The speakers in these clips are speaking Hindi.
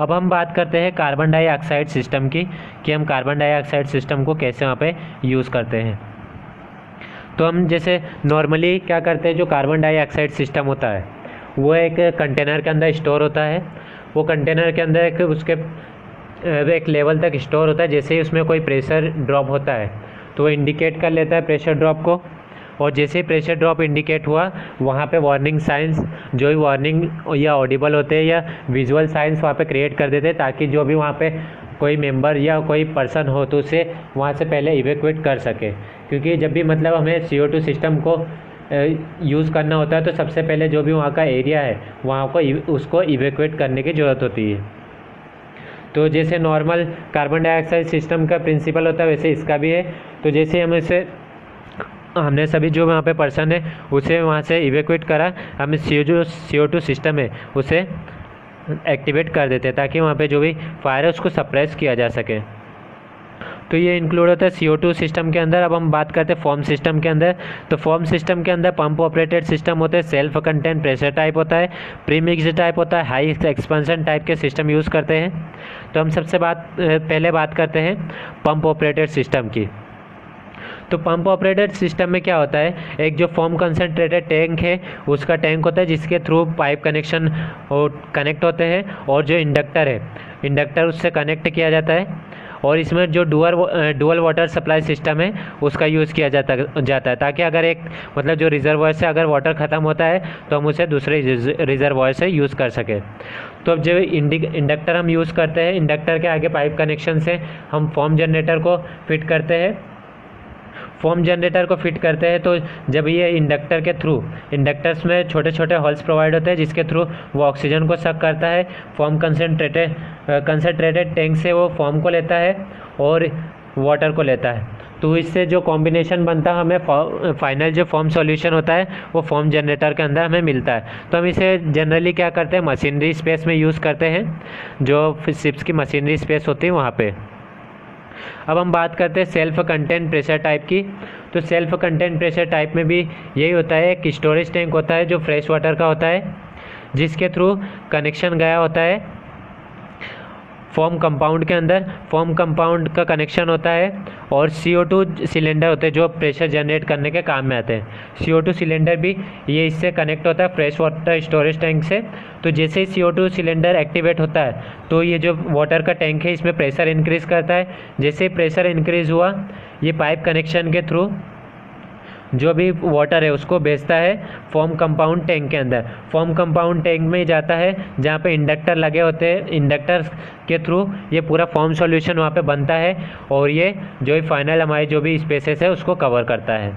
अब हम बात करते हैं कार्बन डाइऑक्साइड सिस्टम की, कि हम कार्बन डाइऑक्साइड सिस्टम को कैसे वहाँ पे यूज़ करते हैं। तो हम जैसे नॉर्मली क्या करते हैं, जो कार्बन डाइऑक्साइड सिस्टम होता है वो एक कंटेनर के अंदर स्टोर होता है। वो कंटेनर के अंदर एक लेवल तक स्टोर होता है। जैसे ही उसमें कोई प्रेशर ड्रॉप होता है तो वो इंडिकेट कर लेता है प्रेशर ड्रॉप को, और जैसे ही प्रेशर ड्रॉप इंडिकेट हुआ वहाँ पे वार्निंग साइंस, जो भी वार्निंग या ऑडिबल होते हैं या विजुअल साइंस वहाँ पे क्रिएट कर देते हैं, ताकि जो भी वहाँ पे कोई मेंबर या कोई पर्सन हो तो उसे वहाँ से पहले इवैक्यूएट कर सके। क्योंकि जब भी मतलब हमें CO2 सिस्टम को यूज़ करना होता है तो सबसे पहले जो भी वहाँ का एरिया है वहाँ को उसको इवैक्यूएट करने की ज़रूरत होती है। तो जैसे नॉर्मल कार्बन डाइऑक्साइड सिस्टम का प्रिंसिपल होता है वैसे इसका भी है। तो जैसे हमने सभी जो वहाँ पे पर्सन है उसे वहाँ से इवैक्यूएट करा, हमें CO2 सिस्टम है उसे एक्टिवेट कर देते हैं ताकि वहाँ पे जो भी फायर है उसको सप्रेस किया जा सके। तो ये इंक्लूड होता है CO2 सिस्टम के अंदर। अब हम बात करते हैं फॉर्म सिस्टम के अंदर। तो फॉर्म सिस्टम के अंदर पंप ऑपरेटेड सिस्टम होते हैं, सेल्फ कंटेंट प्रेशर टाइप होता है, प्रीमिक्स्ड टाइप होता है, हाई एक्सपेंशन टाइप के सिस्टम यूज़ करते हैं। तो हम पहले बात करते हैं पंप ऑपरेटेड सिस्टम की। तो पंप ऑपरेटेड सिस्टम में क्या होता है, एक जो फॉर्म कंसनट्रेटेड टैंक है उसका टैंक होता है जिसके थ्रू पाइप कनेक्शन कनेक्ट होते हैं, और जो इंडक्टर उससे कनेक्ट किया जाता है। और इसमें जो डुअल वाटर सप्लाई सिस्टम है उसका यूज़ किया जाता है, ताकि अगर एक मतलब जो रिजर्वायर से अगर वाटर ख़त्म होता है तो हम उसे दूसरे रिजर्वायर से यूज़ कर सकें। तो अब जो इंडक्टर हम यूज़ करते हैं, इंडक्टर के आगे पाइप कनेक्शन से हम फॉर्म जनरेटर को फिट करते हैं। तो जब ये इंडक्टर्स में छोटे छोटे होल्स प्रोवाइड होते हैं जिसके थ्रू वो ऑक्सीजन को सक करता है। फॉर्म कंसनट्रेटेड टैंक से वो फॉर्म को लेता है और वाटर को लेता है। तो इससे जो कॉम्बिनेशन बनता है हमें फाइनल जो फॉर्म सॉल्यूशन होता है वो फॉर्म जनरेटर के अंदर हमें मिलता है। तो हम इसे जनरली क्या करते हैं, मशीनरी स्पेस में यूज़ करते हैं, जो शिप्स की मशीनरी स्पेस होती है वहाँ पे। अब हम बात करते हैं सेल्फ कंटेंट प्रेशर टाइप की। तो सेल्फ कंटेंट प्रेशर टाइप में भी यही होता है, एक स्टोरेज टैंक होता है जो फ्रेश वाटर का होता है, जिसके थ्रू कनेक्शन गया होता है फॉर्म कंपाउंड के अंदर। फॉर्म कंपाउंड का कनेक्शन होता है और CO2 सिलेंडर होते हैं जो प्रेशर जनरेट करने के काम में आते हैं। CO2 सिलेंडर भी ये इससे कनेक्ट होता है फ्रेश वाटर स्टोरेज टैंक से। तो जैसे ही CO2 सिलेंडर एक्टिवेट होता है तो ये जो वाटर का टैंक है इसमें प्रेशर इंक्रीज़ करता है। जैसे ही प्रेशर इंक्रीज़ हुआ ये पाइप कनेक्शन के थ्रू जो भी वाटर है उसको भेजता है फॉर्म कंपाउंड टैंक के अंदर। फॉर्म कंपाउंड टैंक में जाता है जहाँ पे इंडक्टर लगे होते हैं। इंडक्टर के थ्रू ये पूरा फॉर्म सॉल्यूशन वहाँ पे बनता है और ये जो भी फाइनल हमारे जो भी स्पेसेस है उसको कवर करता है।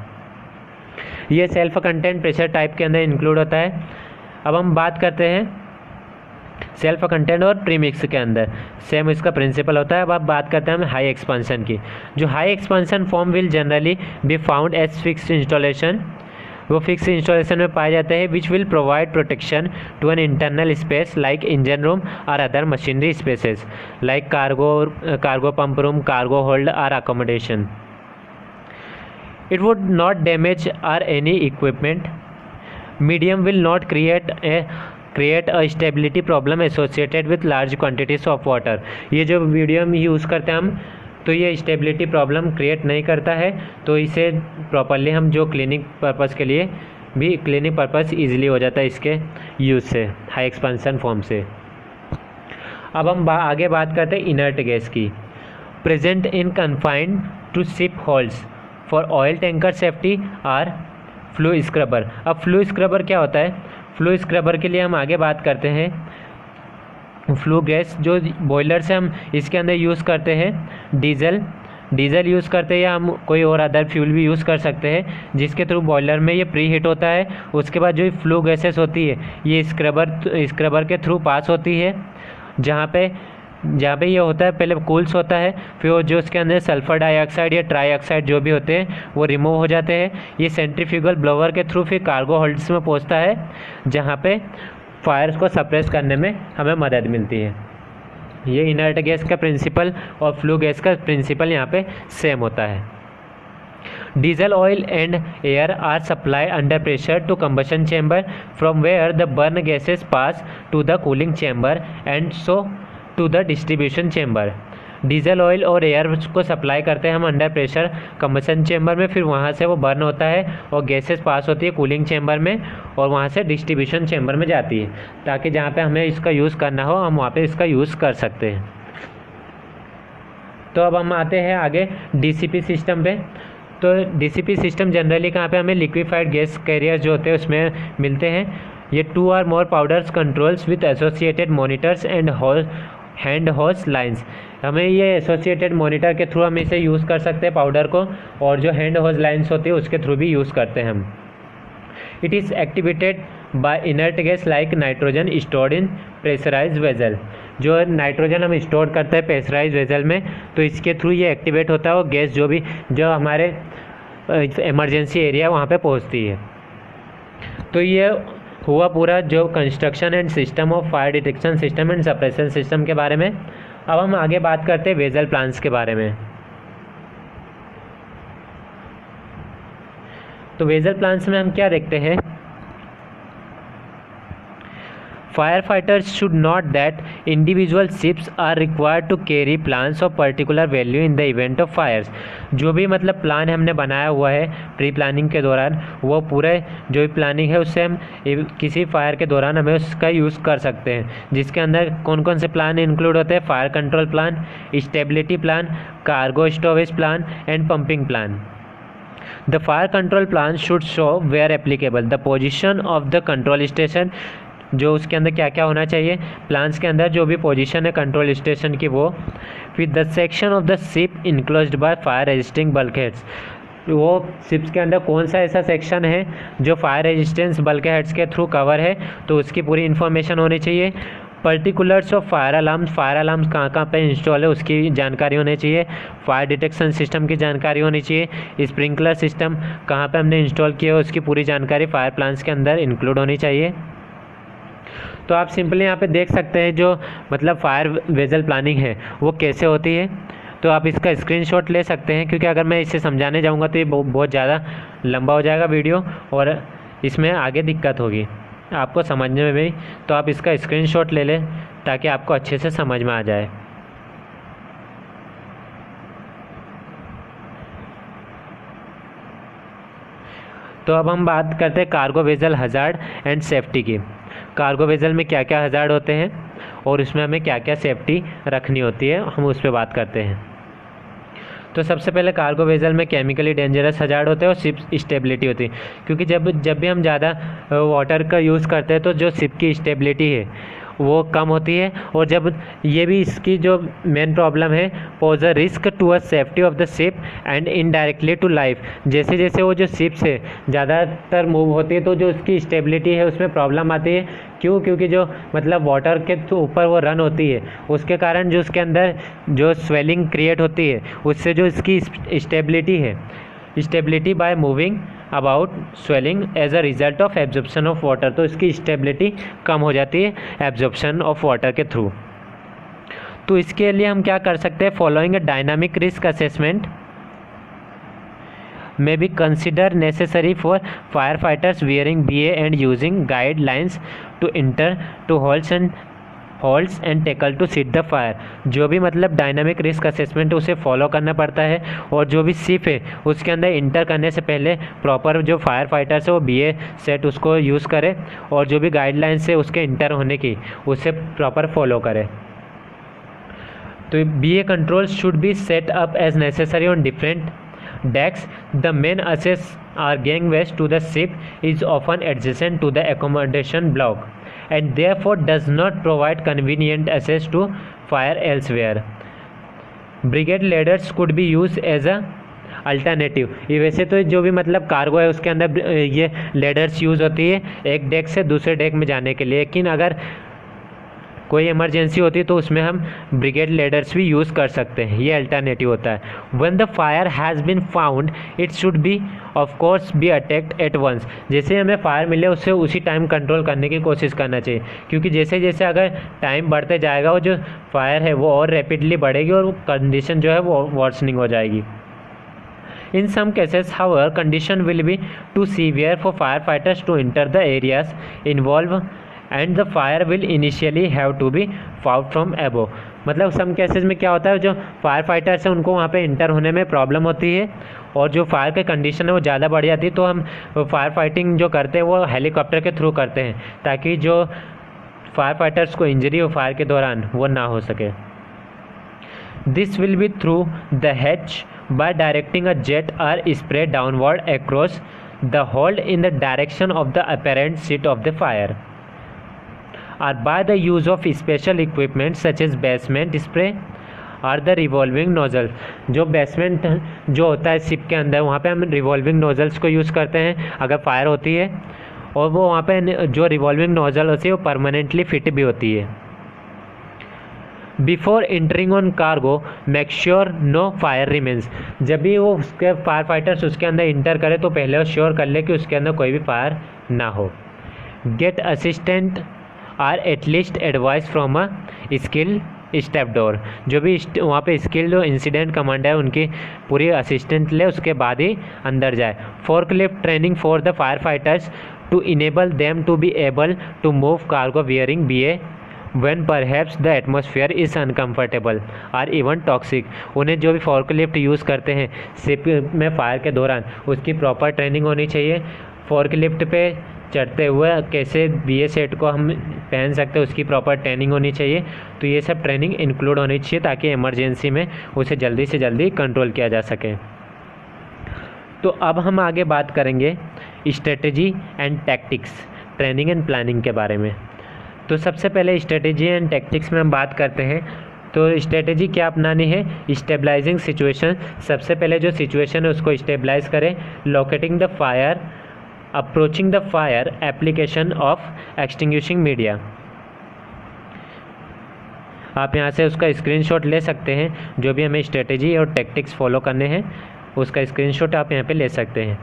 ये सेल्फ कंटेंट प्रेशर टाइप के अंदर इंक्लूड होता है। अब हम बात करते हैं सेल्फ कंटेंट और प्रीमिक्स के अंदर सेम इसका प्रिंसिपल होता है। अब आप बात करते हैं हम हाई एक्सपेंशन की। जो high expansion form will generally be found as fixed installation, वो फिक्स इंस्टॉलेशन में पाए जाते हैं, which will provide protection to an internal space like engine room or other machinery spaces like cargo pump room, cargo hold or accommodation. It would not damage or any equipment. Medium will not create a stability problem associated with large quantities of water। ये जो मीडियम यूज़ करते हैं हम तो ये स्टेबिलिटी प्रॉब्लम क्रिएट नहीं करता है। तो इसे प्रॉपरली हम जो क्लीनिंग पर्पज़ के लिए भी क्लीनिंग पर्पज़ ईजिली हो जाता है इसके यूज़ से, हाई एक्सपेंशन फॉर्म से। अब हम आगे बात करते हैं इनर्ट गैस की। Present in confined to ship holds for oil tanker safety are flue scrubber. अब फ्लू स्क्रबर क्या होता है, फ्लू स्क्रबर के लिए हम आगे बात करते हैं। फ्लू गैस जो बॉयलर से हम इसके अंदर यूज़ करते हैं, डीजल यूज़ करते हैं या हम कोई और अदर फ्यूल भी यूज़ कर सकते हैं, जिसके थ्रू बॉयलर में ये प्री हीट होता है। उसके बाद जो फ्लू गैसेस होती है ये स्क्रबर के थ्रू पास होती है, जहाँ पे ये होता है पहले कूल्स होता है, फिर जो उसके अंदर सल्फ़र डाइऑक्साइड या ट्राईऑक्साइड जो भी होते हैं वो रिमूव हो जाते हैं। ये सेंट्रीफ्यूगल ब्लोअर के थ्रू फिर कार्गो होल्ड्स में पहुंचता है, जहां पे फायर्स को सप्रेस करने में हमें मदद मिलती है। ये इनर्ट गैस का प्रिंसिपल और फ्लू गैस का प्रिंसिपल यहाँ पे सेम होता है। Diesel oil and air are supplied under pressure to combustion chamber from where the burn gases pass to the cooling chamber and so to the distribution chamber. Diesel oil और एयर को सप्लाई करते हैं हम अंडर प्रेशर कंबशन चेम्बर में, फिर वहाँ से वो बर्न होता है और गैसेस पास होती है कूलिंग चेम्बर में और वहाँ से डिस्ट्रीब्यूशन चेम्बर में जाती है, ताकि जहाँ पे हमें इसका यूज़ करना हो हम वहाँ पे इसका यूज़ कर सकते हैं। तो अब हम आते हैं आगे डीसीपी सिस्टम पे। तो डीसीपी सिस्टम जनरली कहाँ पे हमें लिक्विफाइड गैस कैरियर जो होते हैं उसमें मिलते हैं। ये 2 or more powders controls with associated monitors and hand hose lines. हमें ये एसोसिएटेड मॉनिटर के थ्रू हम इसे यूज़ कर सकते हैं पाउडर को, और जो हैंड होस लाइंस होती है उसके थ्रू भी यूज़ करते हैं हम। It is activated by inert gas like nitrogen stored in pressurise vessel. जो नाइट्रोजन हम स्टोर करते हैं प्रेशराइज वेजल में, तो इसके थ्रू ये एक्टिवेट होता है और गैस जो हमारे इमरजेंसी एरिया वहाँ पे पहुँचती है। तो ये हुआ पूरा जो construction and system of fire detection system and suppression system के बारे में। अब हम आगे बात करते हैं वेजल प्लांट्स के बारे में। तो वेजल प्लांट्स में हम क्या देखते हैं, Firefighters should note that individual ships are required to carry plans of particular value in the event of fires। जो भी मतलब प्लान हमने बनाया हुआ है प्री प्लानिंग के दौरान, वो पूरे जो भी प्लानिंग है उससे हम किसी फायर के दौरान हमें उसका यूज़ कर सकते हैं, जिसके अंदर कौन कौन से प्लान इंक्लूड होते हैं, fire control plan, stability plan, cargo storage plan and pumping plan. The fire control plan should show where applicable the position of the control station। जो उसके अंदर क्या क्या होना चाहिए प्लान्स के अंदर, जो भी पोजीशन है कंट्रोल स्टेशन की वो। With the section of the ship enclosed by fire resisting bulkheads. वो शिप्स के अंदर कौन सा ऐसा सेक्शन है जो फायर रेजिस्टेंस बल्कहेड्स के थ्रू कवर है, तो उसकी पूरी इन्फॉर्मेशन होनी चाहिए। पर्टिकुलर्स ऑफ फायर अलार्म्स कहाँ पे इंस्टॉल है उसकी जानकारी होनी चाहिए। फायर डिटेक्शन सिस्टम की जानकारी होनी चाहिए। स्प्रिंकलर सिस्टम कहाँ पे हमने इंस्टॉल किया है उसकी पूरी जानकारी फायर प्लान्स के अंदर इंक्लूड होनी चाहिए। तो आप सिंपली यहाँ पे देख सकते हैं जो मतलब फायर वेजल प्लानिंग है वो कैसे होती है। तो आप इसका स्क्रीनशॉट ले सकते हैं, क्योंकि अगर मैं इसे समझाने जाऊँगा तो ये बहुत ज़्यादा लंबा हो जाएगा वीडियो और इसमें आगे दिक्कत होगी आपको समझने में भी। तो आप इसका स्क्रीनशॉट ले लें ताकि आपको अच्छे से समझ में आ जाए। तो अब हम बात करते हैं cargo vessel hazard and safety की। कार्गो वेजल में क्या क्या हज़ार्ड होते हैं और उसमें हमें क्या क्या सेफ्टी रखनी होती है, हम उस पर बात करते हैं। तो सबसे पहले कार्गो वेजल में केमिकली डेंजरस हज़ार्ड होते हैं और शिप स्टेबिलिटी होती है, क्योंकि जब भी हम ज़्यादा वाटर का यूज़ करते हैं तो जो शिप की स्टेबिलिटी है वो कम होती है, और जब ये भी इसकी जो मेन प्रॉब्लम है pose a risk to a safety of the ship and indirectly to life. जैसे जैसे वो जो शिप्स है ज़्यादातर मूव होती है तो जो उसकी स्टेबिलिटी है उसमें प्रॉब्लम आती है। क्यों? क्योंकि जो मतलब वाटर के ऊपर वो रन होती है उसके कारण जो उसके अंदर जो स्वेलिंग क्रिएट होती है उससे जो इसकी स्टेबिलिटी है, stability by moving about swelling as a result of absorption of water, तो इसकी स्टेबिलिटी कम हो जाती है एब्जॉर्प्शन ऑफ वाटर के थ्रू। तो इसके लिए हम क्या कर सकते हैं, following a dynamic risk assessment may be considered necessary for firefighters wearing BA and using guidelines to enter to halts and tackle to set the fire। जो भी मतलब डायनामिक रिस्क असेसमेंट उसे फॉलो करना पड़ता है, और जो भी शिप है उसके अंदर इंटर करने से पहले प्रॉपर जो फायर फाइटर्स है वो BA सेट उसको यूज़ करे, और जो भी गाइडलाइंस है उसके इंटर होने की उसे प्रॉपर फॉलो करे। तो BA controls should be set up as necessary on different decks। The main access or gangways to the ship is often adjacent to the accommodation block and therefore does not provide convenient access to fire elsewhere। Brigade ladders could be used as a alternative. ये वैसे तो जो भी मतलब कार्गो है उसके अंदर ये लेडर्स यूज़ होती है एक डेक से दूसरे डेक में जाने के लिए, लेकिन अगर कोई इमरजेंसी होती है तो उसमें हम ब्रिगेड लेडर्स भी यूज़ कर सकते हैं, ये अल्टरनेटिव होता है। When the fire has been found it should be of course be attacked at once. जैसे हमें फायर मिले उससे उसी टाइम कंट्रोल करने की कोशिश करना चाहिए, क्योंकि जैसे जैसे अगर टाइम बढ़ते जाएगा वो जो फायर है वो और रैपिडली बढ़ेगी और कंडीशन जो है वो वर्सनिंग हो जाएगी। In some cases, however, condition will be too severe for firefighters to enter the areas involved and the fire will initially have to be fought from above. मतलब सम केसेस में क्या होता है, जो फायर फाइटर्स हैं उनको वहाँ पे इंटर होने में प्रॉब्लम होती है और जो फायर की कंडीशन है वो ज़्यादा बढ़ जाती है, तो हम फायर फाइटिंग जो करते हैं वो हेलीकॉप्टर के थ्रू करते हैं ताकि जो फायर फाइटर्स को इंजरी हो फायर के दौरान वो ना हो सके। This will be through the hatch by directing a jet or spray downward across the hold in the direction of the apparent seat of the fire or by the use of special equipment such as basement spray और द रिवॉल्विंग नोज़ल। जो बेसमेंट जो होता है शिप के अंदर वहाँ पे हम रिवॉल्विंग नोज़ल्स को यूज़ करते हैं अगर फायर होती है, और वो वहाँ पे जो रिवॉल्विंग नोज़ल होती है वो परमानेंटली फिट भी होती है। Before entering on cargo make sure no fire remains. जब भी वो उसके फायर फाइटर्स उसके अंदर इंटर करे तो पहले वो श्योर कर ले कि उसके अंदर कोई भी फायर ना हो। Get assistant or at least advice from a skill stevedore. जो भी वहाँ पे स्किल्ड इंसिडेंट कमांडर है उनकी पूरी असिस्टेंट ले, उसके बाद ही अंदर जाए। Forklift training for the fire fighters to enable them to be able to move cargo wearing BA when perhaps the atmosphere is uncomfortable or even toxic। उन्हें जो भी फोर्कलिफ्ट यूज़ करते हैं शिप में फायर के दौरान उसकी प्रॉपर ट्रेनिंग होनी चाहिए। फोर्कलिफ्ट पे चढ़ते हुए कैसे BA सेट को हम पहन सकते हैं उसकी प्रॉपर ट्रेनिंग होनी चाहिए। तो ये सब ट्रेनिंग इंक्लूड होनी चाहिए ताकि इमरजेंसी में उसे जल्दी से जल्दी कंट्रोल किया जा सके। तो अब हम आगे बात करेंगे strategy and tactics, training and planning के बारे में। तो सबसे पहले स्ट्रेटजी एंड टैक्टिक्स में हम बात करते हैं। तो स्ट्रेटजी क्या अपनानी है, स्टेबलाइजिंग सिचुएशन। सबसे पहले जो सिचुएशन है उसको स्टेबलाइज करें। Locating the fire, approaching the fire, application of extinguishing media. आप यहाँ से उसका स्क्रीनशॉट ले सकते हैं। जो भी हमें स्ट्रेटजी और टैक्टिक्स फॉलो करने हैं उसका स्क्रीनशॉट आप यहाँ पे ले सकते हैं।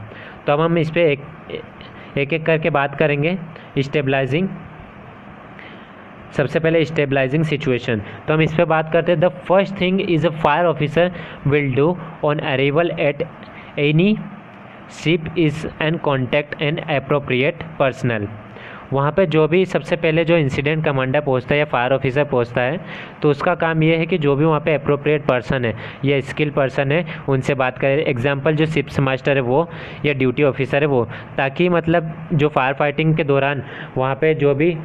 तो अब हम इस पर एक एक करके बात करेंगे। स्टेबलाइजिंग, सबसे पहले स्टेबलाइजिंग सिचुएशन। तो हम इस पर बात करते हैं। The first thing is a fire officer will do on arrival at any ship is and contact an appropriate personal. वहाँ पे जो भी सबसे पहले जो इंसिडेंट कमांडर पहुँचता है या फायर ऑफिसर पहुँचता है तो उसका काम ये है कि जो भी वहाँ पे अप्रोप्रिएट पर्सन है या स्किल पर्सन है उनसे बात करें। एग्जांपल जो शिप्स मास्टर है वो या ड्यूटी ऑफिसर है वो, ताकि मतलब जो फायर फाइटिंग के दौरान वहाँ पे जो भी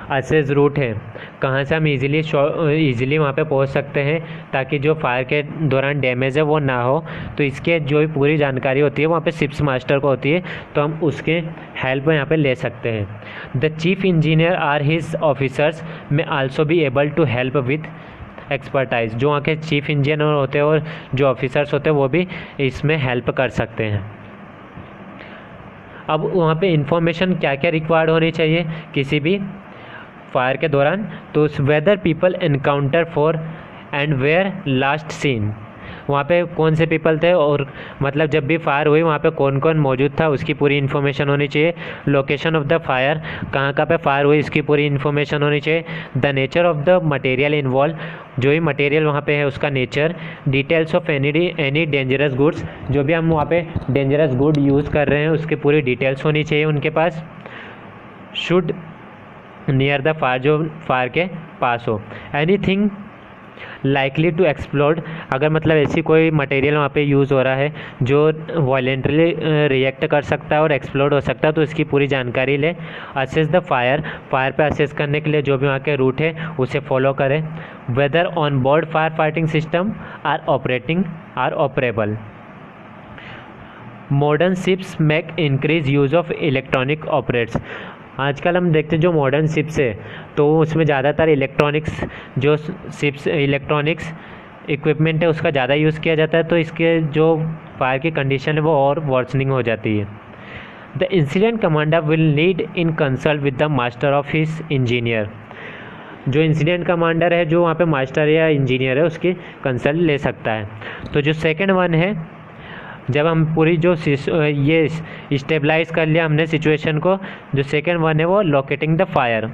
एक्सेस रूट है कहाँ से हम इजीली वहाँ पे पहुँच सकते हैं ताकि जो फायर के दौरान डैमेज है वो ना हो। तो इसके जो भी पूरी जानकारी होती है वहाँ पे शिप्स मास्टर को होती है, तो हम उसके हेल्प यहाँ पे ले सकते हैं। The chief engineer or his officers may also be able to help with expertise. जो वहाँ के चीफ इंजीनियर होते हैं और जो ऑफिसर्स होते हैं वो भी इसमें हेल्प कर सकते हैं। अब वहाँ पे इंफॉर्मेशन क्या क्या रिक्वायर्ड होनी चाहिए किसी भी फायर के दौरान, तो whether people encounter for and where last seen. वहाँ पे कौन से पीपल थे और मतलब जब भी फायर हुई वहाँ पे कौन कौन मौजूद था उसकी पूरी इन्फॉर्मेशन होनी चाहिए। लोकेशन ऑफ द फायर, कहाँ कहाँ पे फायर हुई इसकी पूरी इन्फॉर्मेशन होनी चाहिए। The nature of the material involve, जो भी मटेरियल वहाँ पे है उसका nature. Details of any dangerous goods, जो भी हम वहाँ पे डेंजरस गुड यूज़ कर रहे हैं उसकी पूरी डिटेल्स होनी चाहिए उनके पास। शुड नियर द फायर, जो फायर के पास हो। एनीथिंग लाइकली टू एक्सप्लोड, अगर मतलब ऐसी कोई मटेरियल वहाँ पे यूज़ हो रहा है जो वॉलेंटरली रिएक्ट कर सकता है और एक्सप्लोड हो सकता है तो इसकी पूरी जानकारी ले। असेस द फायर, फायर पे असेस करने के लिए जो भी वहाँ के रूट है उसे फॉलो करें। Whether on board fire fighting system are operable. Modern ships make increase use of electronic operates. आजकल हम देखते हैं जो मॉडर्न शिप्स है तो उसमें ज़्यादातर इलेक्ट्रॉनिक्स, जो शिप्स इलेक्ट्रॉनिक्स इक्विपमेंट है उसका ज़्यादा यूज़ किया जाता है, तो इसके जो फायर की कंडीशन है वो और वर्सनिंग हो जाती है। The incident commander will lead in consult with the master of his engineer. जो इंसिडेंट कमांडर है जो वहाँ पे मास्टर या इंजीनियर है उसकी कंसल्ट ले सकता है। तो जो सेकंड वन है, जब हम पूरी जो ये स्टेबलाइज कर लिया हमने सिचुएशन को, जो सेकंड वन है वो लोकेटिंग द फायर,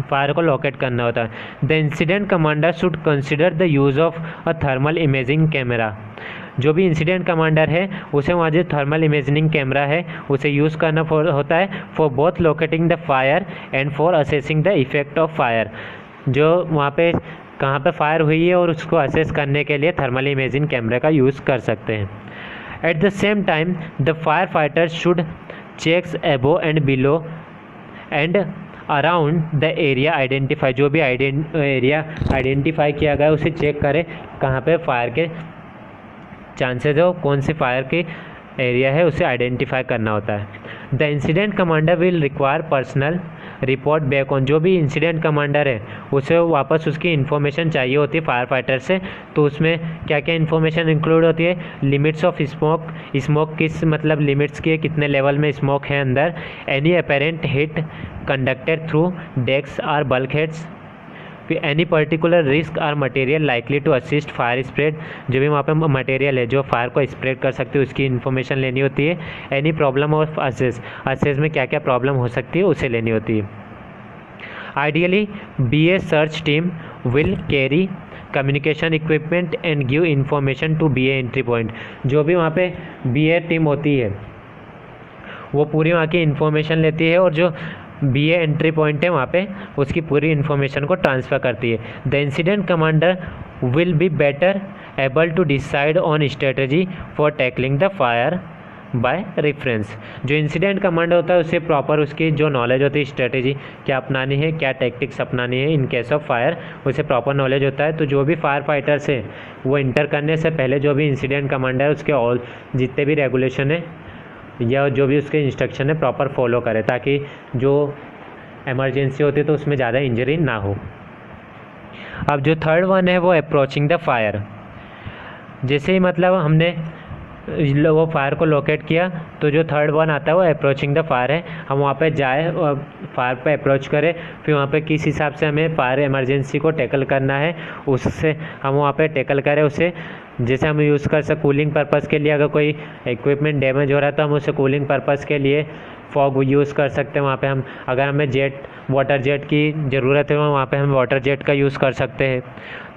फायर को लोकेट करना होता है। The incident commander should consider the use of a thermal imaging camera. जो भी इंसिडेंट कमांडर है उसे वहाँ जो थर्मल इमेजिंग कैमरा है उसे यूज़ करना होता है for both locating the fire and for assessing the effect of fire. जो वहाँ पे कहाँ पे फायर हुई है और उसको असेस करने के लिए थर्मल इमेजिंग कैमरे का यूज़ कर सकते हैं। At the same time the fire fighters should checks above and below and around the area identify. जो भी एरिया आइडेंटिफाई किया गया उसे चेक करें कहाँ पे फायर के चांसेस है, कौन से फायर की एरिया है उसे आइडेंटिफाई करना होता है। The incident commander will require personal report back on. जो भी इंसिडेंट कमांडर है उसे वापस उसकी इन्फॉर्मेशन चाहिए होती है फायर फाइटर से। तो उसमें क्या क्या इन्फॉर्मेशन इंक्लूड होती है, लिमिट्स ऑफ स्मोक, स्मोक किस मतलब लिमिट्स की है, कितने लेवल में स्मोक है अंदर, any apparent heat conducted through decks or bulk heads, any particular risk or material likely to assist fire spread. जो भी वहाँ पे मटेरियल है जो फायर को स्प्रेड कर सकती है उसकी इन्फॉर्मेशन लेनी होती है। Any problem of assess, assess में क्या क्या प्रॉब्लम हो सकती है उसे लेनी होती है। Ideally BA search team will carry communication equipment and give information to BA entry point. जो भी वहाँ पे BA टीम होती है वो पूरी वहाँ की इन्फॉर्मेशन लेती है और जो BA एंट्री पॉइंट है वहाँ पे उसकी पूरी इन्फॉर्मेशन को ट्रांसफ़र करती है। The incident commander will be better able to decide on strategy for tackling the fire by reference. जो इंसिडेंट कमांडर होता है उसे प्रॉपर उसकी जो नॉलेज होती है स्ट्रेटजी क्या अपनानी है, क्या टैक्टिक्स अपनानी है इन केस ऑफ फायर, उसे प्रॉपर नॉलेज होता है। तो जो भी फायर फाइटर्स है वो इंटर करने से पहले जो भी इंसिडेंट कमांडर है उसके ऑल जितने भी रेगुलेशन है या जो भी उसके इंस्ट्रक्शन है प्रॉपर फॉलो करे ताकि जो इमरजेंसी होती है तो उसमें ज़्यादा इंजरी ना हो। अब जो थर्ड वन है वो अप्रोचिंग द फायर। जैसे ही मतलब हमने वो फायर को लोकेट किया तो जो थर्ड वन आता है वो अप्रोचिंग द फायर है। हम वहाँ पे जाए और फायर पे अप्रोच करें, फिर वहाँ पे किस हिसाब से हमें फायर इमरजेंसी को टैकल करना है उससे हम वहाँ पे टैकल करें उसे। जैसे हम यूज़ कर सकते कूलिंग पर्पज़ के लिए, अगर कोई इक्विपमेंट डैमेज हो रहा है तो हम उसे कूलिंग पर्पज़ के लिए फॉग यूज़ कर सकते हैं। वहाँ पे हम अगर हमें वाटर जेट की ज़रूरत है वहाँ पे हम वाटर जेट का यूज़ कर सकते हैं।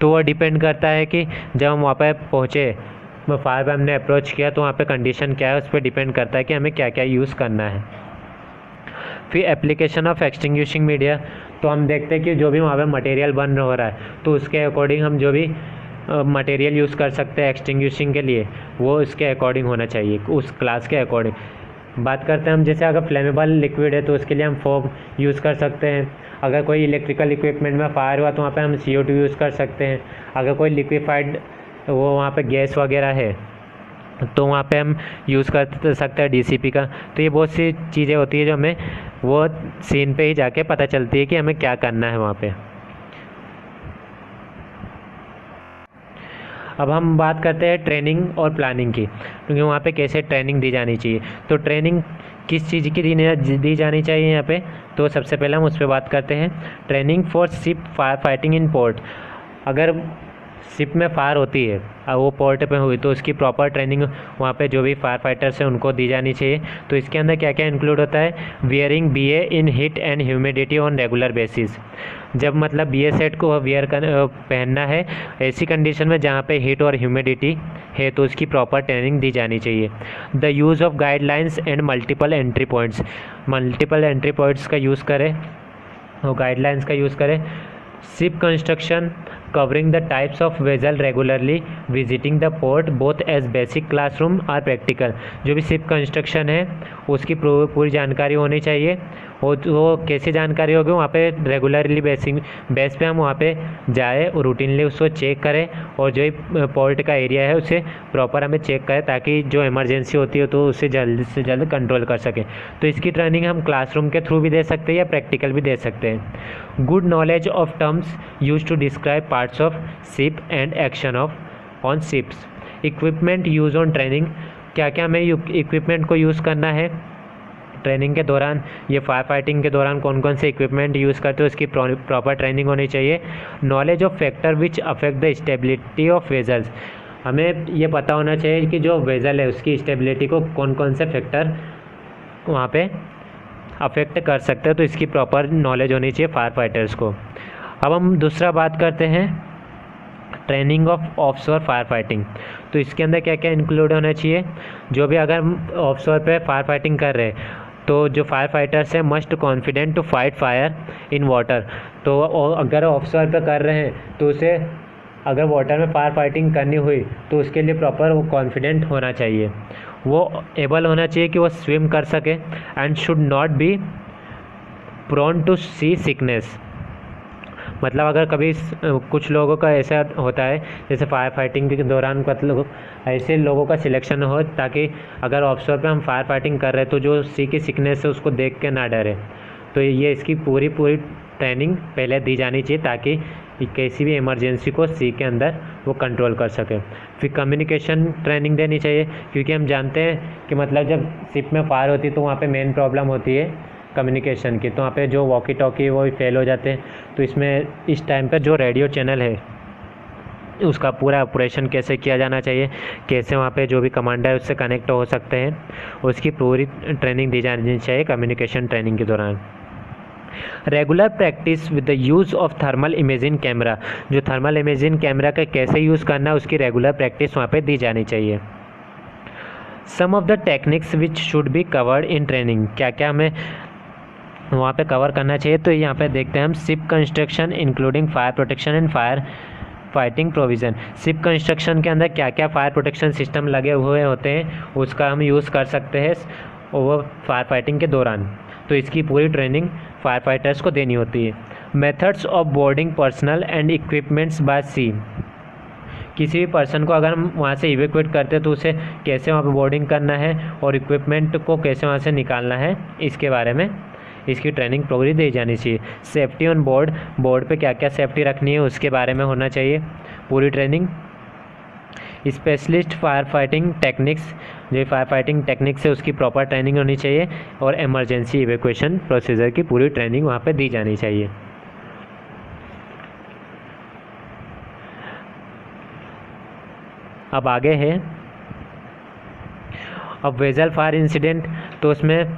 तो वो डिपेंड करता है कि जब हम वहाँ पे पहुँचे वो फायर पे हमने अप्रोच किया तो वहाँ पे कंडीशन क्या है उस पर डिपेंड करता है कि हमें क्या क्या यूज़ करना है। फिर एप्लीकेशन ऑफ एक्सटिंग्विशिंग मीडिया, तो हम देखते हैं कि जो भी वहाँ पे मटेरियल बन हो रहा है तो उसके अकॉर्डिंग हम जो भी मटेरियल यूज़ कर सकते हैं एक्सटिंग्विशिंग के लिए वो इसके अकॉर्डिंग होना चाहिए, उस क्लास के अकॉर्डिंग। बात करते हैं हम जैसे अगर फ्लेमेबल लिक्विड है तो उसके लिए हम फोम यूज़ कर सकते हैं। अगर कोई इलेक्ट्रिकल इक्विपमेंट में फायर हुआ तो वहाँ पे हम CO2 यूज़ कर सकते हैं। अगर कोई लिक्विफाइड वो वहाँ पे गैस वगैरह है तो वहाँ पे हम यूज़ कर सकते हैं DCP का। तो ये बहुत सी चीज़ें होती है जो हमें वो सीन पे ही जाके पता चलती है कि हमें क्या करना है वहाँ पे। अब हम बात करते हैं ट्रेनिंग और प्लानिंग की, क्योंकि वहाँ पे कैसे ट्रेनिंग दी जानी चाहिए। तो ट्रेनिंग किस चीज़ की दी जानी चाहिए यहाँ पे, तो सबसे पहले हम उस पर बात करते हैं। Training for ship fire fighting in port. अगर शिप में फायर होती है और वो पोर्ट पे हुई तो उसकी प्रॉपर ट्रेनिंग वहाँ पे जो भी फायर फाइटर्स हैं उनको दी जानी चाहिए। तो इसके अंदर क्या क्या इंक्लूड होता है, wearing BA in heat and humidity on regular basis. जब मतलब BA सेट को पहनना है ऐसी कंडीशन में जहाँ पे हीट और ह्यूमिडिटी है तो उसकी प्रॉपर ट्रेनिंग दी जानी चाहिए। The use of guidelines and multiple entry points, multiple entry points का यूज़ करें और गाइडलाइंस का यूज़ करें। Ship construction covering the types of vessel regularly visiting the port both as basic classroom और practical। जो भी शिप कंस्ट्रक्शन है उसकी पूरी जानकारी होनी चाहिए और वो कैसे जानकारी होगी वहाँ पे रेगुलरली बेस पे हम वहाँ पे जाए और रूटीनली उसको चेक करें और जो पोर्ट का एरिया है उसे प्रॉपर हमें चेक करें ताकि जो इमरजेंसी होती है तो उसे जल्द से जल्द कंट्रोल कर सकें। तो इसकी ट्रेनिंग हम क्लासरूम के थ्रू भी दे सकते हैं या प्रैक्टिकल भी दे सकते हैं। Good knowledge of terms use to describe parts of ship and action of on ships. Equipment use on training, क्या क्या हमें इक्विपमेंट को यूज़ करना है ट्रेनिंग के दौरान, ये फायर फाइटिंग के दौरान कौन कौन से इक्विपमेंट यूज़ करते हो उसकी प्रॉपर ट्रेनिंग होनी चाहिए। Knowledge of factor which affect the stability of vessels, हमें ये पता होना चाहिए कि जो वेजल है उसकी स्टेबिलिटी को कौन कौन से फैक्टर वहाँ पे अफेक्ट कर सकते हैं, तो इसकी प्रॉपर नॉलेज होनी चाहिए फायर फाइटर्स को। अब हम दूसरा बात करते हैं training of offshore fire fighting. तो इसके अंदर क्या क्या इंक्लूड होना चाहिए, जो भी अगर ऑफशोर पे फायर फाइटिंग कर रहे हैं तो जो फायर फाइटर्स है must confident to fight fire in water. तो अगर ऑफशोर पे कर रहे हैं तो उसे अगर वाटर में फायर फाइटिंग करनी हुई तो उसके लिए प्रॉपर वो कॉन्फिडेंट होना चाहिए, वो एबल होना चाहिए कि वो स्विम कर सके and should not be prone to sea sickness. मतलब अगर कभी कुछ लोगों का ऐसा होता है जैसे फायर फाइटिंग के दौरान मतलब ऐसे लोगों का सिलेक्शन हो ताकि अगर ऑफशोर पे हम फायर फाइटिंग कर रहे हैं तो जो सी की सिकनेस है उसको देख के ना डरे। तो ये इसकी पूरी ट्रेनिंग पहले दी जानी चाहिए ताकि किसी भी इमरजेंसी को सी के अंदर वो कंट्रोल कर सके। फिर कम्युनिकेशन ट्रेनिंग देनी चाहिए, क्योंकि हम जानते हैं कि मतलब जब शिप में फायर होती है तो वहाँ पे मेन प्रॉब्लम होती है कम्युनिकेशन की, तो वहाँ पे जो वॉकी टॉकी वो फेल हो जाते हैं। तो इसमें इस टाइम पर जो रेडियो चैनल है उसका पूरा ऑपरेशन कैसे किया जाना चाहिए, कैसे वहाँ पे जो भी कमांडर है उससे कनेक्ट हो सकते हैं, उसकी पूरी ट्रेनिंग दी जानी चाहिए कम्युनिकेशन ट्रेनिंग के दौरान। Regular practice with the use of thermal imaging camera, जो थर्मल इमेजिंग कैमरा का कैसे यूज़ करना है उसकी रेगुलर प्रैक्टिस वहाँ पे दी जानी चाहिए। Some of the techniques which should be covered in training, क्या क्या हमें वहाँ पे कवर करना चाहिए, तो यहाँ पे देखते हैं हम ship construction including fire protection and fire fighting provision. Ship construction के अंदर क्या क्या फायर प्रोटेक्शन सिस्टम लगे हुए होते हैं उसका हम यूज़ कर सकते हैं ओवर फायर फाइटिंग के दौरान, तो इसकी पूरी ट्रेनिंग फायर फाइटर्स को देनी होती है। Methods of boarding personnel and equipments by sea, किसी भी पर्सन को अगर हम वहाँ से इवैक्यूएट करते हैं तो उसे कैसे वहाँ पे बोर्डिंग करना है और इक्विपमेंट को कैसे वहाँ से निकालना है, इसके बारे में इसकी ट्रेनिंग पूरी दी जानी चाहिए। सेफ्टी ऑन बोर्ड, बोर्ड पे क्या क्या सेफ्टी रखनी है उसके बारे में होना चाहिए पूरी training. Specialist fire fighting techniques, जो फायर फाइटिंग टेक्निक्स है उसकी प्रॉपर ट्रेनिंग होनी चाहिए और इमरजेंसी इवैक्यूएशन प्रोसीजर की पूरी ट्रेनिंग वहाँ पे दी जानी चाहिए। अब आगे है अब वेजल फायर इंसिडेंट, तो उसमें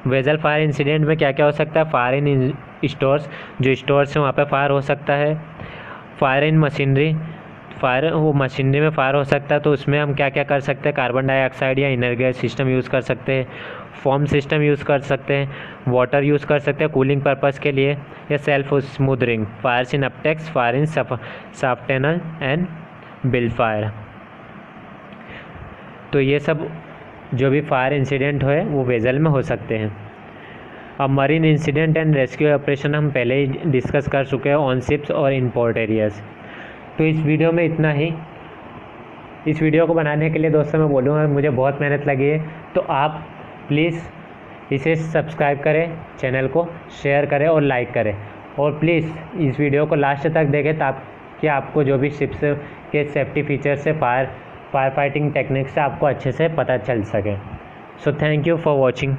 वेजल फायर इंसिडेंट में क्या क्या हो सकता है, फायर इन स्टोर्स, जो स्टोर्स हैं वहाँ पे फायर हो सकता है। फायर इन मशीनरी, फायर वो मशीनरी में फायर हो सकता है, तो उसमें हम क्या क्या कर सकते हैं, कार्बन डाइऑक्साइड या इनर गैस सिस्टम यूज़ कर सकते हैं, फॉर्म सिस्टम यूज़ कर सकते हैं, वाटर यूज़ कर सकते हैं कूलिंग पर्पज़ के लिए, या self smothering, fire in uptakes, fire in softener and build fire. तो ये सब जो भी फायर इंसिडेंट है वो वेजल में हो सकते हैं। अब marine incident and rescue operation हम पहले ही डिस्कस कर चुके हैं ऑन शिप्स और इन पोर्ट एरियाज़। तो इस वीडियो में इतना ही। इस वीडियो को बनाने के लिए दोस्तों मैं बोलूँगा मुझे बहुत मेहनत लगी है, तो आप प्लीज़ इसे सब्सक्राइब करें, चैनल को शेयर करें और लाइक करें, और प्लीज़ इस वीडियो को लास्ट तक देखें ताकि आपको जो भी शिप्स के सेफ्टी फीचर्स से फायर फाइटिंग टेक्निक्स से आपको अच्छे से पता चल सके। So thank you for watching.